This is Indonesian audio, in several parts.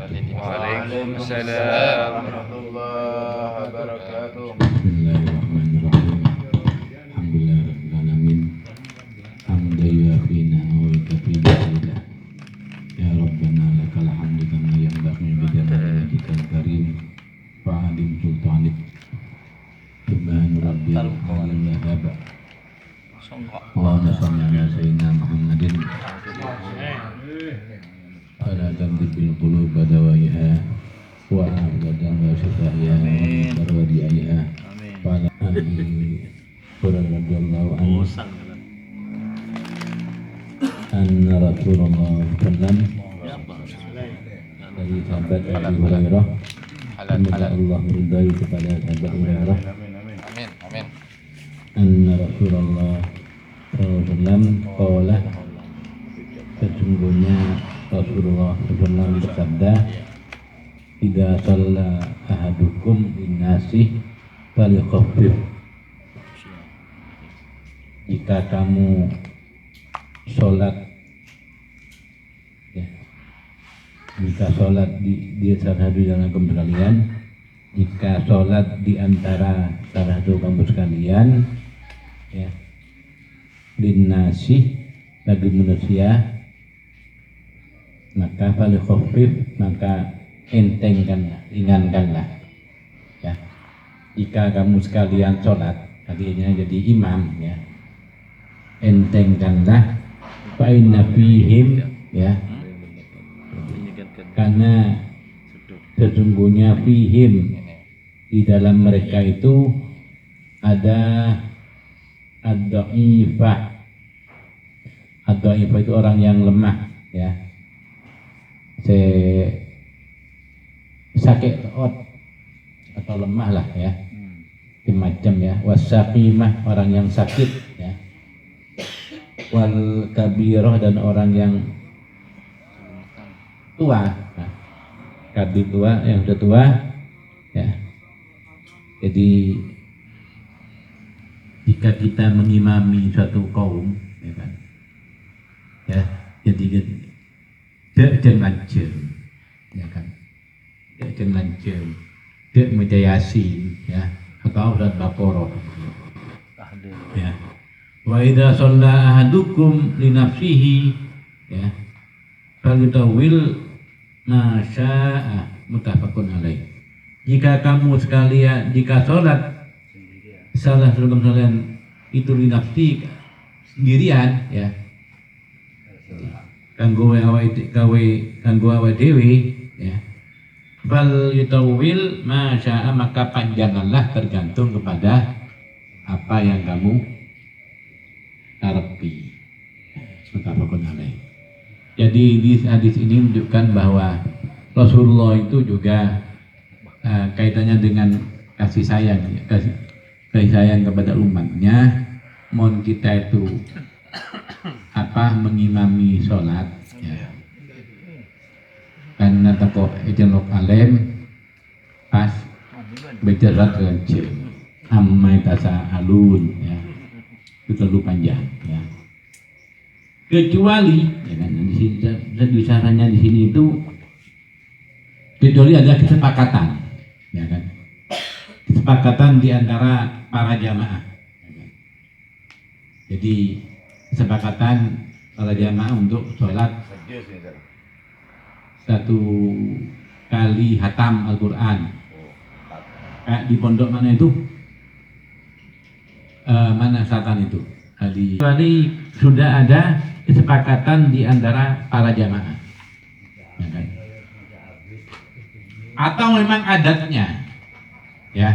Waalaikumsalam warahmatullahi wabarakatuh. Bismillahirrahmanirrahim. Alhamdulillahirabbil alamin. Hamdan yafina wa yukafi bihamdihi. Ya Rabbana lakal hamdu kama yanbaghi li jalali wajhikal karim wa 'alim sultanik. Subhan rabbil alamin haba. Allahumma shalli ala sayyidina Muhammadin ala tamdibil qulub badawaiha wa abadan wa syifaiha wa barwadiaiha wa ala alihi radhiyallahu anhu anna Rasulullah sallam dari sahabat Abu Hurairah, semoga Allah meridai kepada sahabat Hurairah, Amin. anna Rasulullah sallam qala, sesungguhnya Rasulullah sallam bersabda, idza shalla ahadukum linnasi falyukhaffif. Jika kamu sholat, ya, jika sholat di salah satu dalam kamu sekalian, jika sholat di antara salah satu kamu sekalian, ya, linnasi, bagi manusia, maka falyukhaffif, maka entengkanlah, ringankanlah, ya. Jika kamu sekalian sholat, artinya jadi imam, ya, entengkanlah, fa inna fihim, ya, karena sesungguhnya fihim, di dalam mereka itu ada ad-dha'ifah. Ad-dha'ifah itu orang yang lemah, ya, sakit ot atau lemah lah, ya, macam, ya, wasaqimah, orang yang sakit, ya, wal kabirah, dan orang yang tua, nah, kabir tua, yang sudah tua, ya. Jadi jika kita mengimami suatu kaum, ya kan, ya, jadi jangan ya kan, jangan meja Yasin, ya, atau surat Baqarah, ya. Wa idza shalla ahadukum li nafsihi, ya, falyutawwil ma syaa, muttafaqun alaih. Jika kamu sekalian, jika sholat salah satu kalian itu li nafsi, sendirian, ya, kanggo awake dhewe, ya, fal yutawwil ma syaa, maka panjanganlah tergantung kepada apa yang kamu karepi. Muttafaqun alaih. Jadi di hadis ini menunjukkan bahwa Rasulullah itu juga kaitannya dengan kasih sayang, kasih sayang kepada umatnya. Mohon kita itu mengimami sholat, ya, karena tokoh Ijazah Alim pas berjarak ke Amma Tasa Alun, ya, itu terlalu panjang, ya. Kecuali, ya kan, di sini caranya di sini itu kecuali ada kesepakatan, ya kan, kesepakatan di antara para jamaah, ya kan? Jadi kesepakatan para jamaah untuk sholat satu kali hatam Al-Quran. Di pondok mana itu? Mana selatan itu? Kecuali sudah ada kesepakatan di antara para jamaah, ya kan? Atau memang adatnya, ya,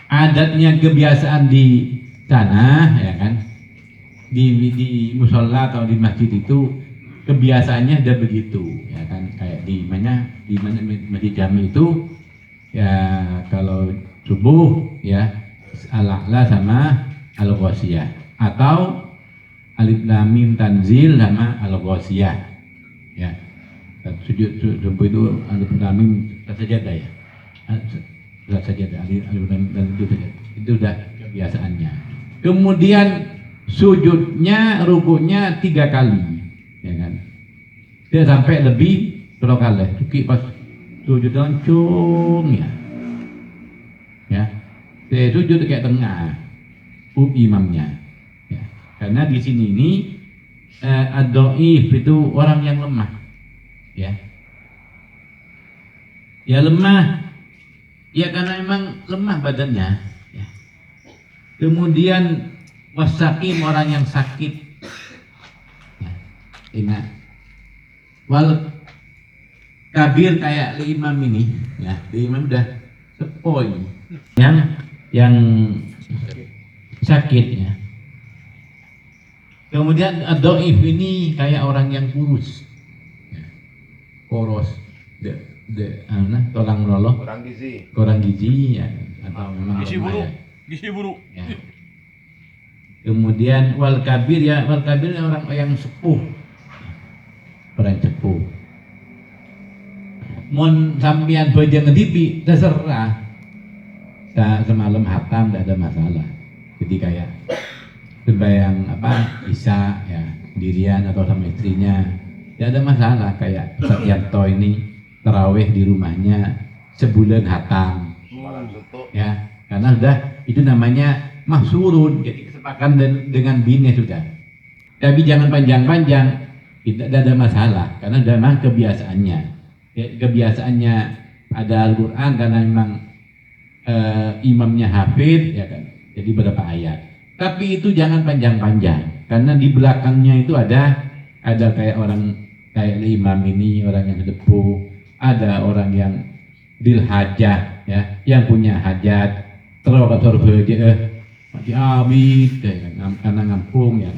adatnya kebiasaan di sana, ya kan, di musola atau di masjid itu kebiasaannya ada begitu, ya kan, kayak di mana masjid jami itu, ya, kalau subuh, ya, al-a'la sama al-ghasiyah, atau alif lam mim tanzil sama al-ghasiyah, ya. Sujud subuh itu alif lam mim sajadah, ya, sajadah, alif lam dan itu sudah kebiasaannya. Kemudian sujudnya, rukuknya 3 kali, ya kan, dia sampai lebih berapa kali, pas sujud loncung ya. Ya. Saya sujud kayak tengah imamnya. Ya. Karena di sini ini ad-dhaif itu orang yang lemah. Ya. Ya lemah. Ya karena memang lemah badannya. Ya. Kemudian wasakim orang yang sakit. Ya. Ingat. Wal kabir kayak imam ini, ya, imam udah sepoi. Yang sakit ya. Kemudian ad-dhaif ini kayak orang yang kurus. Ya. Koros. Tulang meloloh. Kurang gizi ya atau memang gizi buruk. Ya. Kemudian wal kabir orang yang sepuh. Orang sepuh. Mon sampean baca ngedipi terserah. Semalam hatam tidak ada masalah. Jadi kayak sembahyang bisa ya dirian atau sama istrinya tidak ada masalah. Kayak Ustaz Yanto ini tarawih di rumahnya sebulan hatam. Ya karena sudah itu namanya mahsurun, jadi kesepakatan dengan bini sudah. Tapi jangan panjang-panjang, tidak ada masalah karena memang kebiasaannya. Ya, kebiasaannya ada Al-Quran karena memang imamnya hafid ya kan, jadi berapa ayat. Tapi itu jangan panjang-panjang karena di belakangnya itu ada kayak orang kayak imam ini orang yang sepuh, ada orang yang dil hajat ya, yang punya hajat terus masih abid ya, karena ngampung ya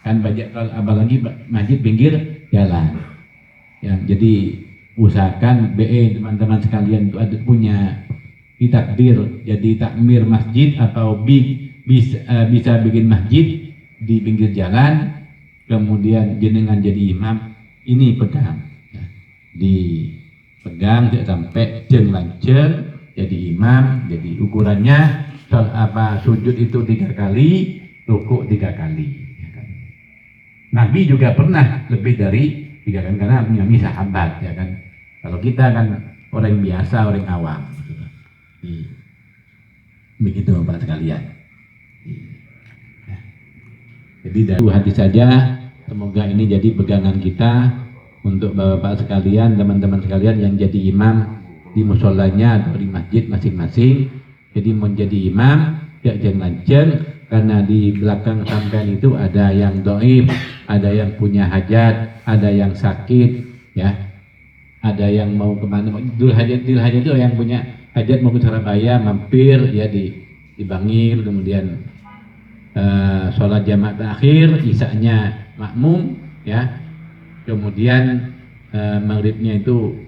kan banyak, apalagi masjid pinggir jalan ya. Jadi usahakan teman-teman sekalian itu ada punya ditakdir jadi takmir masjid atau bisa bikin masjid di pinggir jalan, kemudian jenengan jadi imam, ini pegang ya. Dipegang sampai jeng lanceng jadi imam. Jadi ukurannya sujud itu 3 kali, rukuk 3 kali ya kan. Nabi juga pernah lebih dari 3 kali karena punya sahabat ya kan. Kalau kita kan orang biasa, orang awam. Begitu Bapak sekalian. Jadi dari hati saja, semoga ini jadi pegangan kita untuk Bapak sekalian, teman-teman sekalian yang jadi imam di musolanya atau di masjid masing-masing. Jadi menjadi imam, jangan lanceng karena di belakang sampean itu ada yang dhaif, ada yang punya hajat, ada yang sakit, ya. Ada yang mau kemana? Dul hajat itu yang punya hajat mau ke Surabaya, mampir ya di Bangil, kemudian sholat jamaah terakhir, isanya makmum ya, kemudian maghribnya itu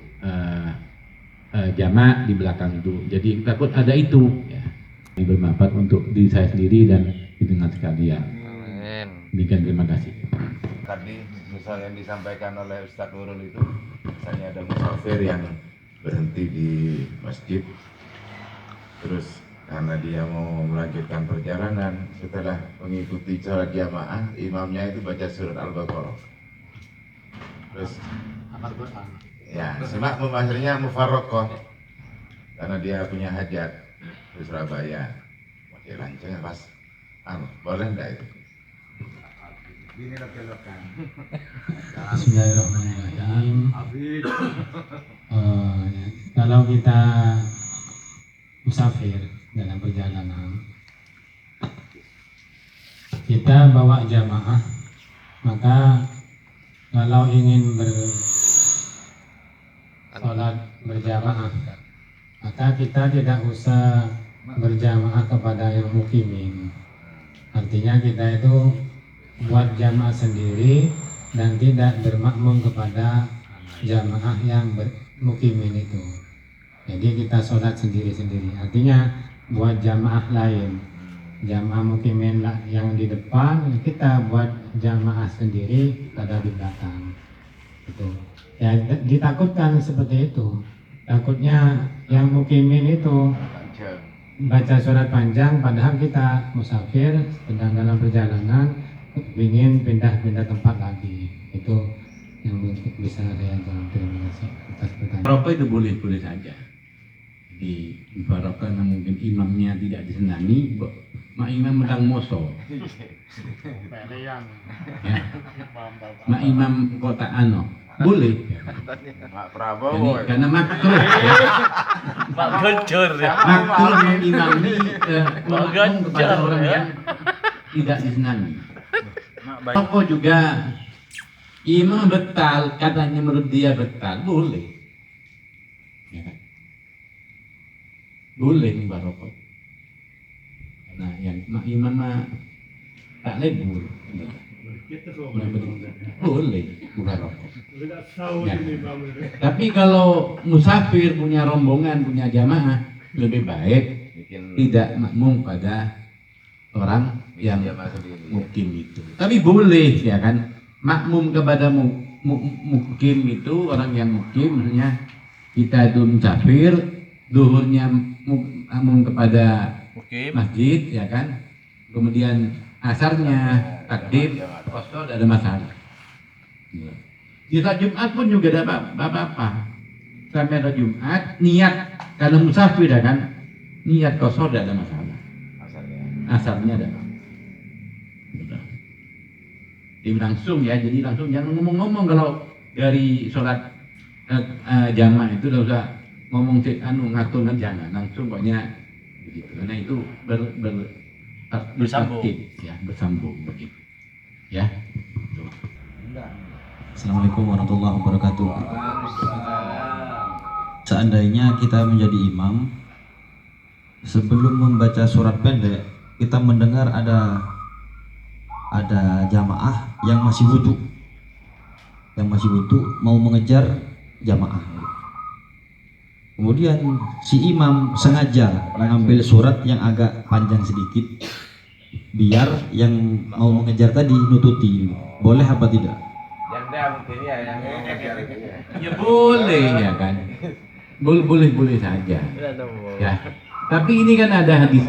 jamaah di belakang itu. Jadi takut ada itu ya. Ini bermanfaat untuk diri saya sendiri dan dengan sekalian. Demikian, terima kasih. Tadi misal yang disampaikan oleh Ustadz Nurul itu, misalnya ada musafir yang berhenti di masjid, terus karena dia mau melanjutkan perjalanan, setelah mengikuti sholat jamaah, imamnya itu baca surat Al-Baqarah. Terus ya, semak membahasnya mufarroqah karena dia punya hajat di Surabaya. Masih lanceng pas boleh enggak itu? Bismillahirrahmanirrahim. Kalau kita musafir dalam perjalanan, kita bawa jamaah, maka kalau ingin sholat berjamaah, maka kita tidak usah berjamaah kepada yang mukimin. Artinya kita itu buat jamaah sendiri dan tidak bermakmum kepada jamaah yang mukimin itu. Jadi kita sholat sendiri-sendiri. Artinya buat jamaah lain, jamaah mukimin yang di depan, kita buat jamaah sendiri pada di belakang. Itu ya, ditakutkan seperti itu. Takutnya yang mukimin itu baca surat panjang, padahal kita musafir sedang dalam perjalanan ingin pindah-pindah tempat lagi. Itu yang bisa saya jawab. Terima kasih atas pertanyaan. Rokok itu boleh saja. Jadi ibaratkan mungkin imamnya tidak disenangi, mak imam menang moso. Ya. Mak imam kota ano boleh. Pak Prabowo. Jadi, karena makruh ya. Pak Ganjar ya. Makruh mengimami makmum kepada Ganjar, orang ya. yang tidak disenangi. Rokok juga imam betal, katanya menurut dia betal, boleh. Ya kan? Boleh nih rokok. Karena yang imam mah tak lebur. Boleh buka rokok. Ya. Tapi kalau musafir punya rombongan, punya jamaah, lebih baik Bikin tidak makmum pada orang yang jamaah sendiri. mukim itu. Tapi boleh ya kan, makmum kepada mukim itu, orang yang mukim, maksudnya kita itu musafir, duhurnya makmum kepada Oke. masjid ya kan, kemudian asarnya takdim, kosong tidak ada masalah. Di saat Jumat pun juga tidak apa-apa. Sampai ada Jumat, niat karena musafir ya kan, niat kosong tidak ada masalah. Asalnya. Asarnya ada. Udah. Jadi langsung ya, jadi langsung jangan ngomong-ngomong kalau dari sholat jamaah itu udah usah ngomong ngatur kan, jangan langsung pokoknya begitu. Karena itu Bersambung. Ya, bersambung begitu. Ya. Assalamualaikum warahmatullahi wabarakatuh. Seandainya kita menjadi imam, sebelum membaca surat pendek, kita mendengar ada jamaah yang masih wudhu, mau mengejar jamaah. Kemudian si imam sengaja mengambil surat yang agak panjang sedikit, biar yang mau mengejar tadi nututi. Boleh apa tidak? Yang dia mungkin ya, yang mau ngejar itu ya. Ya boleh ya kan. Boleh saja. Ya. Tapi ini kan ada hadis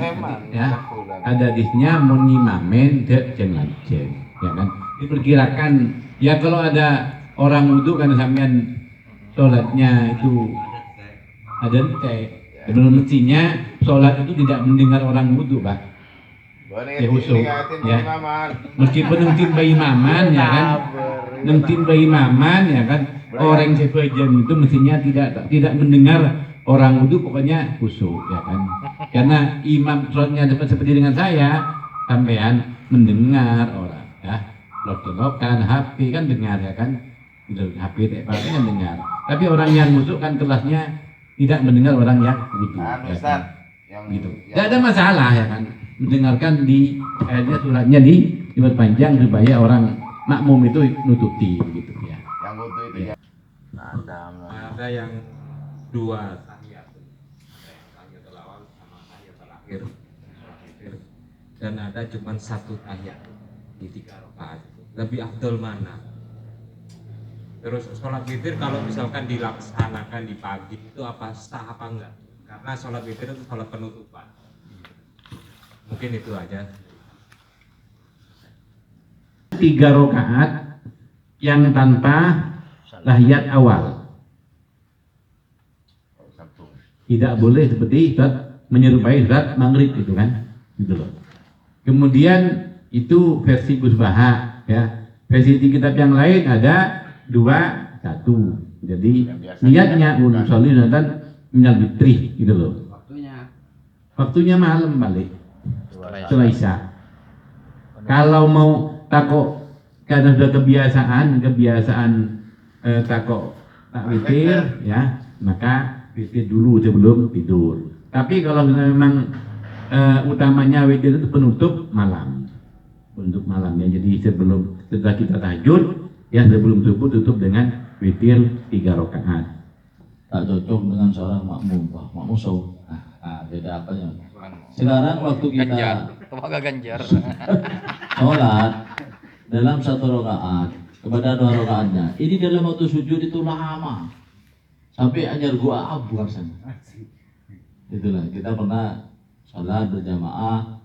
ya. Ada hadisnya monimamen de jengajen, ya kan. Diperkirakan ya kalau ada orang wudhu kan sampean sholatnya itu ada ente. Sebelum mestinya sholat itu tidak mendengar orang wudhu, Pak. Ya khusus ya. Meskipun nengtin bayi maman ya kan, nengtin bayi maman ya kan, orang sebagian itu mestinya tidak mendengar orang wudhu, pokoknya khusyuk ya kan. Karena imam sholatnya seperti dengan saya, sampean mendengar orang ya, lok-lokan HP kan dengar ya kan, gitu, HP pakai kan dengar. Tapi orang yang khusyuk kan kelasnya tidak mendengar orang yang wudhu ya kan. Gitu. Tidak ada masalah ya kan, mendengarkan di ayatnya suratnya diperpanjang supaya orang makmum itu nututi begitu ya. Yang butuh itu ya. Ada yang dua tahiyat awal sama tahiyat terakhir, dan ada cuma satu tahiyat di 3 rakaat. Lebih afdol mana? Terus sholat witir kalau misalkan dilaksanakan di pagi itu apa sah apa enggak? Karena sholat witir itu sholat penutupan. Mungkin itu aja. 3 rakaat yang tanpa tahiyat awal. Tidak boleh seperti menyerupai sholat maghrib itu kan, gitu loh. Kemudian itu versi Gus Baha ya. Versi di kitab yang lain ada 2-1. Jadi niatnya unsoli dan minal fitri gitu loh. Waktunya malam balik setelah Isya. Kalau mau takok karena sudah kebiasaan takok tak witir ya, maka witir dulu sebelum tidur. Tapi kalau memang utamanya witir itu penutup malam ya. Jadi setelah kita tahajud ya, sebelum subuh tutup dengan witir 3 rakaat. Tak cocok dengan seorang makmum. Wah, makmum show. Beda apanya. Sekarang waktu kita sholat dalam 1 rakaat kepada 2 rakaatnya, ini dalam waktu sujud itu lama sampai anyar gua abu rasanya. Itulah kita pernah sholat berjamaah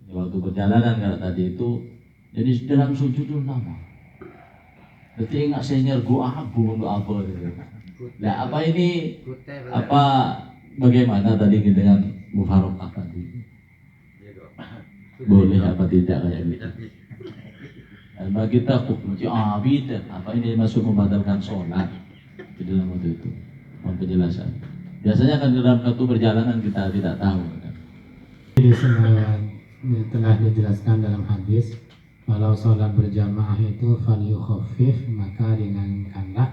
waktu perjalanan kalau tadi itu, jadi dalam sujud itu lama. Berarti nggak senior gua abu untuk apa gitu. Nah apa ini apa bagaimana tadi dengan mufarokah tadi? Boleh apa tidak kayak gitu? Dan bagi kita bidah apa ini masuk membatalkan sholat di dalam waktu itu? Mohon penjelasan. Biasanya kan dalam satu perjalanan kita tidak tahu. Jadi telah dijelaskan dalam hadis, kalau sholat berjamaah itu fal yukhaffif, maka ringankanlah.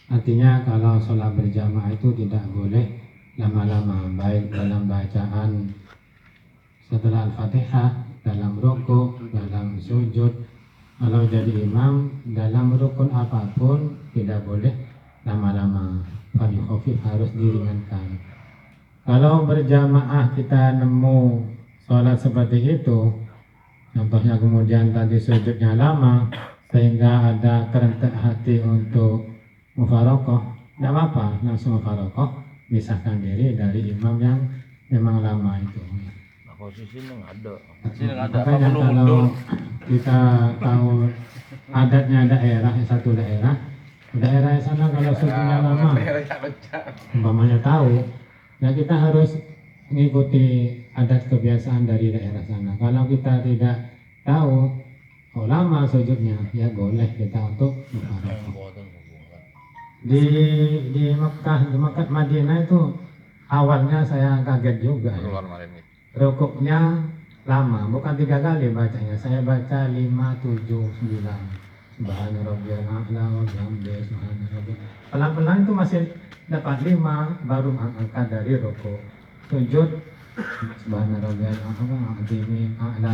Artinya kalau sholat berjamaah itu tidak boleh lama-lama, baik dalam bacaan setelah Al-Fatihah, dalam rukuk, dalam sujud. Kalau jadi imam dalam rukun apapun tidak boleh lama-lama. Fal yukhaffif, harus diringankan. Kalau berjamaah kita nemu sholat seperti itu, contohnya kemudian tadi sujudnya lama sehingga ada kerentak hati untuk mufarokoh, tidak apa-apa, langsung mufarokoh, misahkan diri dari imam yang memang lama itu. Posisinya ada. Makanya kalau kita tahu adatnya daerah, satu daerah sana kalau sujudnya lama, umpamanya tahu, ya kita harus mengikuti adat kebiasaan dari daerah sana. Kalau kita tidak tahu lama sujudnya, ya boleh kita untuk mufarokoh. Di Mekah Madinah itu awalnya saya kaget juga ya. Rukuknya lama, bukan 3 kali bacanya, saya baca 5, 7, 9 Subhana rabbiyal a'la wa bihamdihi subhana rabbiyal. Pelan-pelan itu masih dapat 5, baru angkat dari rukuk. Sujud Subhana rabbiyal a'la.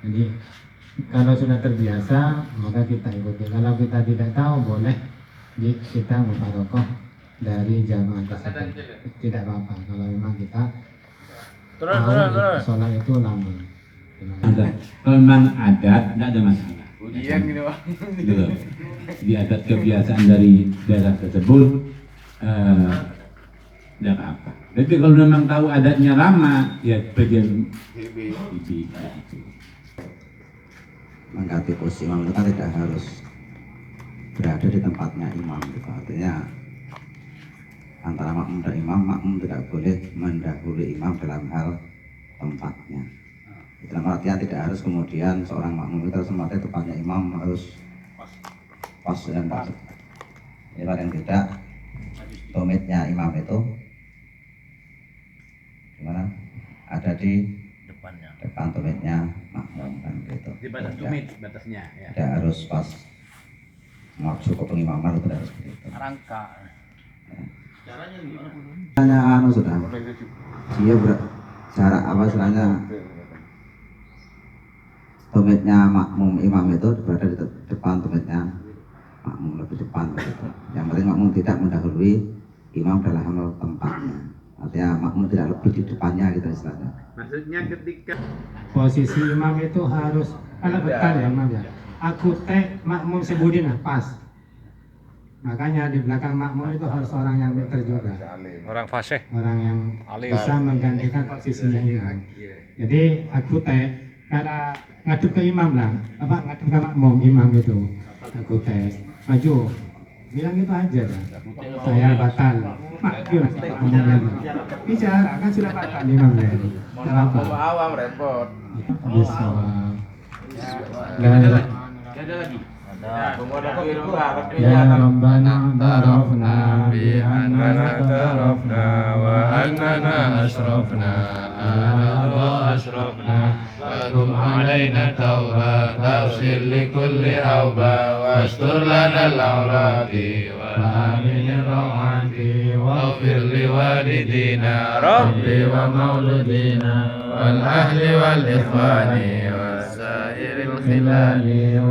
Jadi kalau sudah terbiasa maka kita ikuti. Kalau kita tidak tahu boleh kita mufarokoh dari jamaah tersebut. Tidak apa-apa kalau memang kita sholat itu lama. Ada. Kalau memang adat, tidak ada masalah. Ujian gitu Bang. Gitu loh. Di adat kebiasaan dari daerah tersebut, tidak apa-apa. Tapi kalau memang tahu adatnya lama, ya bagian itu. Mengganti posisi imam itu kan tidak harus berada di tempatnya imam gitu. Artinya antara makmum dan imam, makmum tidak boleh mendahului imam dalam hal tempatnya. Dalam artian tidak harus kemudian seorang makmum itu tempatnya tempatnya imam harus pas dan pas. Ya yang tidak, tumitnya imam itu gimana? Ada di depan tumitnya makmum kan gitu. Di batas tumit batasnya ya. Tidak harus pas maksud ke pengimaman itu tidak harus begitu. Rangka. Hanya sudah dia jarak apa istilahnya tumitnya makmum imam itu berada di depan tumitnya makmum, lebih depan begitu. Yang penting makmum tidak mendahului imam dalam hal tempatnya. Artinya makmum tidak lebih di depannya gitu istilahnya. Maksudnya ketika Posisi imam itu harus kalau betul ya imam ya. Aku makmum sebudina pas. Makanya di belakang makmum itu harus orang yang pintar juga. Orang fasih. Orang yang Alim. bisa menggantikan posisinya imam. Jadi aku karena ngadep ke imam lah, ngadep ke makmum imam itu. Aku maju, bilang itu aja dah. Saya batal. Maju makmumnya. Bicara kan sudah batal imam ya. Tidak apa. Awam repot. Bisa. Ada lagi. Ya Rabbana tarafna bi annana tarafna wa annana asrafna ala asrafna rum alaina tawba tawsil li kulli awba wastur lana al-awrati wa amin rawati wa fir li walidina rabbi wa maulidina wal ahli wal ikhwani wa sairil khilali